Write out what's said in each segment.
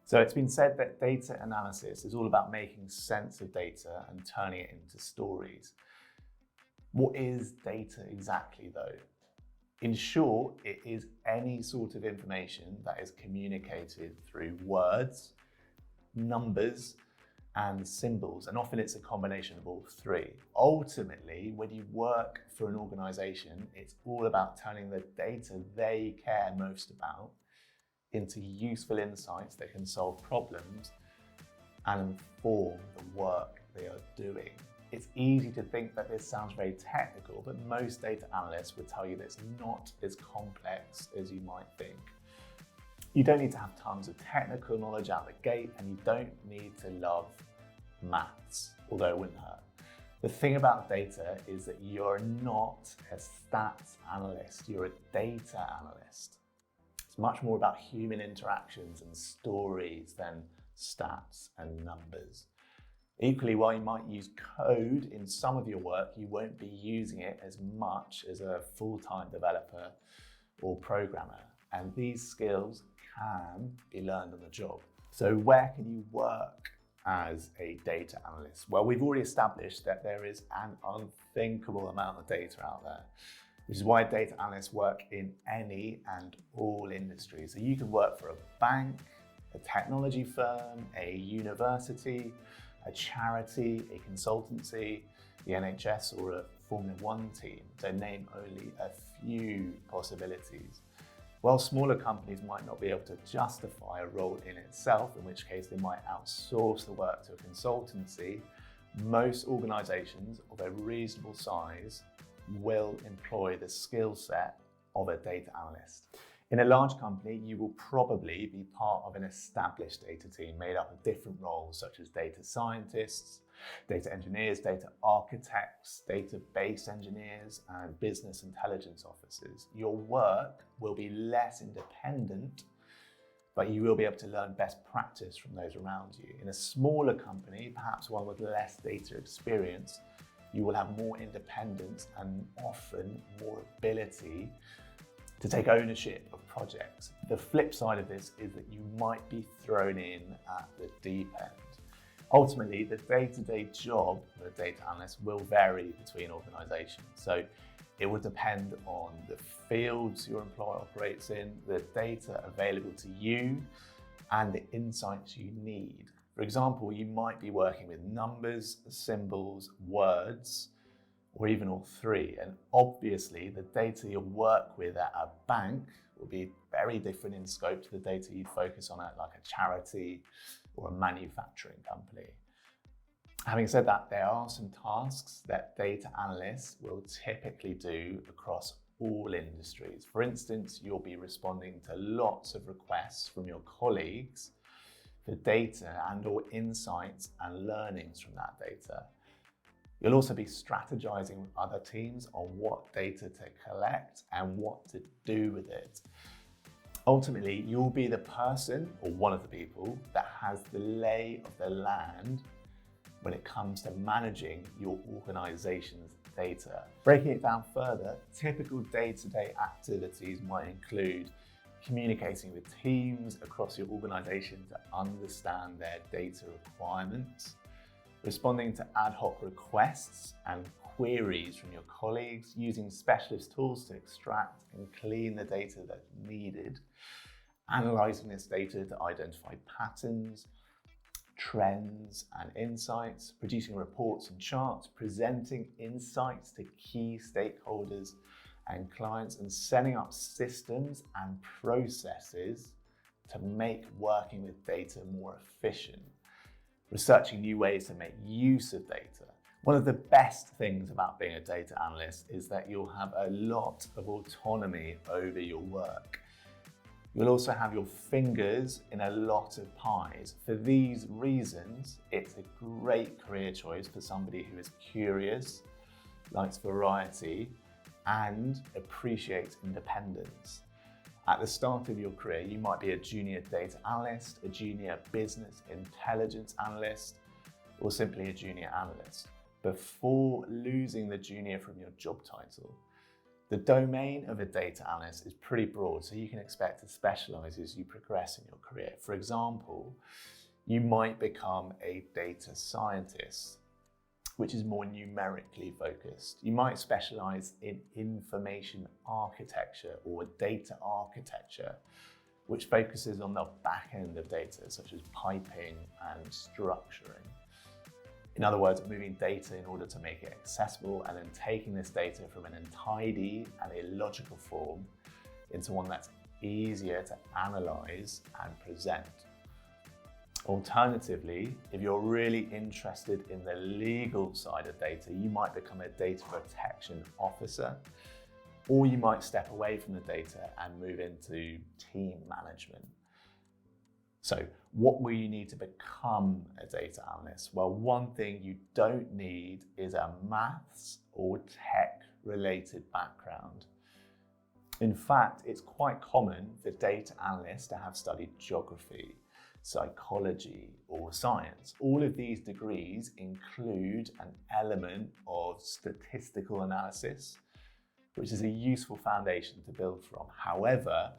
So it's been said that data analysis is all about making sense of data and turning it into stories. What is data exactly though? In short, it is any sort of information that is communicated through words, numbers, and symbols, and often it's a combination of all three. Ultimately, when you work for an organization, it's all about turning the data they care most about into useful insights that can solve problems and inform the work they are doing. It's easy to think that this sounds very technical, but most data analysts would tell you that it's not as complex as you might think. You don't need to have tons of technical knowledge out the gate, and you don't need to love maths, although it wouldn't hurt. The thing about data is that you're not a stats analyst, you're a data analyst. It's much more about human interactions and stories than stats and numbers. Equally, while you might use code in some of your work, you won't be using it as much as a full-time developer or programmer. And these skills can be learned on the job. So where can you work as a data analyst? Well, we've already established that there is an unthinkable amount of data out there, which is why data analysts work in any and all industries. So you can work for a bank, a technology firm, a university, a charity, a consultancy, the NHS, or a Formula One team, to name only a few possibilities. While smaller companies might not be able to justify a role in itself, in which case they might outsource the work to a consultancy, most organizations of a reasonable size will employ the skill set of a data analyst. In a large company, you will probably be part of an established data team made up of different roles such as data scientists, data engineers, data architects, database engineers, and business intelligence officers. Your work will be less independent, but you will be able to learn best practice from those around you. In a smaller company, perhaps one with less data experience, you will have more independence and often more ability to take ownership of projects. The flip side of this is that you might be thrown in at the deep end. Ultimately, the day-to-day job of a data analyst will vary between organizations. So it will depend on the fields your employer operates in, the data available to you, and the insights you need. For example, you might be working with numbers, symbols, words, or even all three. And obviously the data you'll work with at a bank will be very different in scope to the data you'd focus on at like a charity or a manufacturing company. Having said that, there are some tasks that data analysts will typically do across all industries. For instance, you'll be responding to lots of requests from your colleagues for data and/or insights and learnings from that data. You'll also be strategizing with other teams on what data to collect and what to do with it. Ultimately, you'll be the person, or one of the people, that has the lay of the land when it comes to managing your organization's data. Breaking it down further, typical day-to-day activities might include communicating with teams across your organization to understand their data requirements, responding to ad hoc requests and queries from your colleagues, using specialist tools to extract and clean the data that's needed, analyzing this data to identify patterns, trends and insights, producing reports and charts, presenting insights to key stakeholders and clients, and setting up systems and processes to make working with data more efficient. Researching new ways to make use of data. One of the best things about being a data analyst is that you'll have a lot of autonomy over your work. You'll also have your fingers in a lot of pies. For these reasons, it's a great career choice for somebody who is curious, likes variety, and appreciates independence. At the start of your career, you might be a junior data analyst, a junior business intelligence analyst, or simply a junior analyst. Before losing the junior from your job title, The domain of a data analyst is pretty broad, so you can expect to specialize as you progress in your career. For example, you might become a data scientist, which is more numerically focused. You might specialize in information architecture or data architecture, which focuses on the back end of data, such as piping and structuring. In other words, moving data in order to make it accessible and then taking this data from an untidy and illogical form into one that's easier to analyze and present. Alternatively, if you're really interested in the legal side of data, you might become a data protection officer, or you might step away from the data and move into team management. So what will you need to become a data analyst? Well, one thing you don't need is a maths or tech related background. In fact, it's quite common for data analysts to have studied geography, psychology, or science. All of these degrees include an element of statistical analysis, which is a useful foundation to build from. However,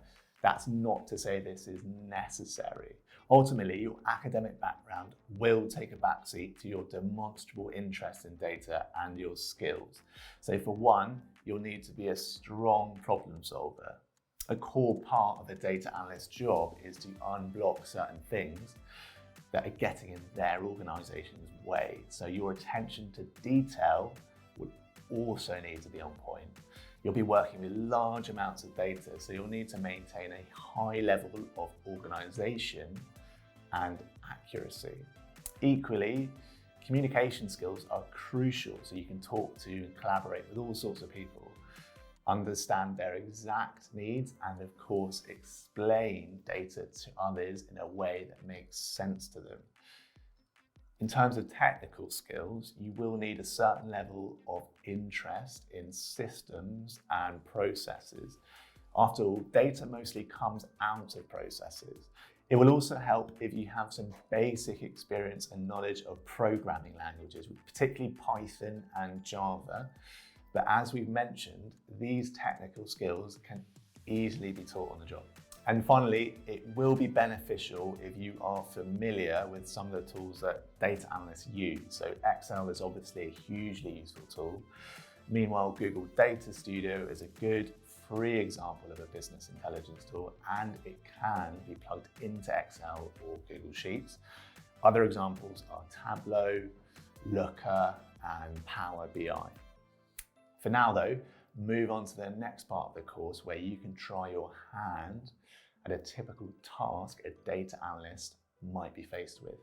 that's not to say this is necessary. Ultimately, your academic background will take a backseat to your demonstrable interest in data and your skills. So for one, you'll need to be a strong problem solver. A core part of a data analyst job is to unblock certain things that are getting in their organization's way. So your attention to detail would also need to be on point. You'll be working with large amounts of data, so you'll need to maintain a high level of organization and accuracy. Equally, communication skills are crucial, so you can talk to and collaborate with all sorts of people, understand their exact needs, and of course, explain data to others in a way that makes sense to them. In terms of technical skills, you will need a certain level of interest in systems and processes. After all, data mostly comes out of processes. It will also help if you have some basic experience and knowledge of programming languages, particularly Python and Java. But as we've mentioned, these technical skills can easily be taught on the job. And finally, it will be beneficial if you are familiar with some of the tools that data analysts use. So Excel is obviously a hugely useful tool. Meanwhile, Google Data Studio is a good free example of a business intelligence tool, and it can be plugged into Excel or Google Sheets. Other examples are Tableau, Looker, and Power BI. For now though, move on to the next part of the course where you can try your hand at a typical task a data analyst might be faced with.